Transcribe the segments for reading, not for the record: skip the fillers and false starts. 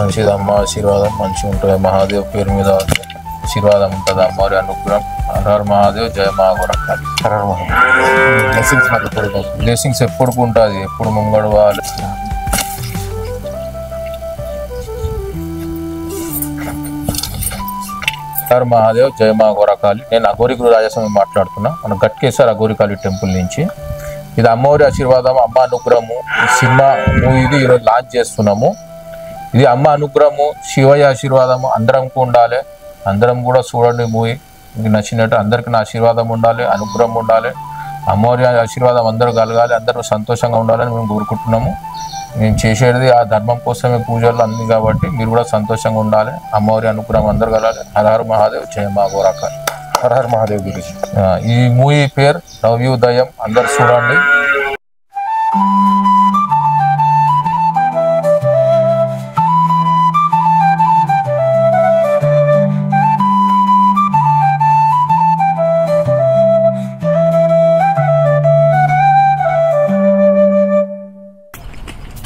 మంచిది అమ్మ ఆశీర్వాదం మంచిగా ఉంటుంది. మహాదేవ్ పేరు మీద ఆశీర్వాదం ఉంటుంది. అమ్మవారి అనుగ్రహం. హర మహాదేవ్, జయ మహాగోరకాళి. బ్లెస్సింగ్స్ ఎప్పుడు ఉంటుంది, ఎప్పుడు ముంగడు వాళ్ళు. హర మహాదేవ్, జయ మహాగోరకాళి. నేను అఘోరి గురు రాజస్వామి మాట్లాడుతున్నా, మన గట్కేశ్వర్ అఘోరికాళి టెంపుల్ నుంచి. ఇది అమ్మవారి ఆశీర్వాదం, అమ్మ అనుగ్రహము. సినిమా మూవీది ఈరోజు లాంచ్ చేస్తున్నాము. ఇది అమ్మ అనుగ్రహము, శివయ్య ఆశీర్వాదము అందరంకు ఉండాలి. అందరం కూడా చూడండి మూవీ, మీకు నచ్చినట్టు. అందరికి నా ఆశీర్వాదం ఉండాలి, అనుగ్రహం ఉండాలి. అమ్మవారి ఆశీర్వాదం అందరూ కలగాలి, అందరూ సంతోషంగా ఉండాలని మేము కోరుకుంటున్నాము. మేము చేసేది ఆ ధర్మం కోసమే, పూజలు అన్నీ కాబట్టి మీరు కూడా సంతోషంగా ఉండాలి. అమ్మవారి అనుగ్రహం అందరూ కలగాలి. హర హర మహాదేవ్, జయ మహాగోరకాళి. హర హర మహాదేవ్ గురించి. ఈ మూవీ పేరు నవ్యోదయం, అందరు చూడండి.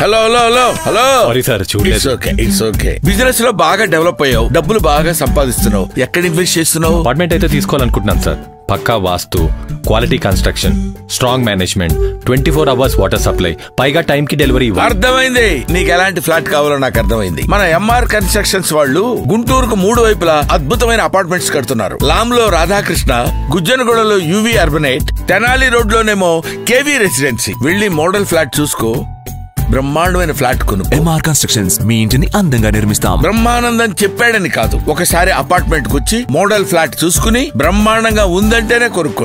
Hello hello hello hello. Sorry sir, it's okay. Business లో బాగా డెవలప్ అయ్యావు, డబ్బులు బాగా సంపాదిస్తున్నావు. ఎక్కడ ఇన్వెస్ట్ చేస్తున్నావు? అపార్ట్మెంట్ అయితే తీసుకోవాలనుకుంటున్నాను సార్. పక్కా vastu, quality construction, strong management, 24 hours water supply, పైగా టైం కి డెలివరీ. అర్థమైంది, నీకు ఎలాంటి ఫ్లాట్ కావాలో నాకు అర్థమైంది. మన ఎంఆర్ కన్స్ట్రక్షన్స్ వాళ్ళు గుంటూరుకు 3 వైపులా అద్భుతమైన అపార్ట్మెంట్స్ కడుతున్నారు. లామ్ లో Radhakrishna, గుజ్జనగూడలో UV అర్బనేట్, Tenali road లోనేమో KV residency. వెళ్ళి మోడల్ ఫ్లాట్ చూసుకో, బ్రహ్మాండమైన ఫ్లాట్ కొను. ఎంఆర్ కన్స్ట్రక్షన్స్ మీ ఇంటిని అందంగా నిర్మిస్తాం. బ్రహ్మానందం చెప్పాడని కాదు, ఒకసారి అపార్ట్మెంట్ కు వచ్చి మోడల్ ఫ్లాట్ చూసుకుని బ్రహ్మాండంగా ఉందంటేనే కొనుక్కో.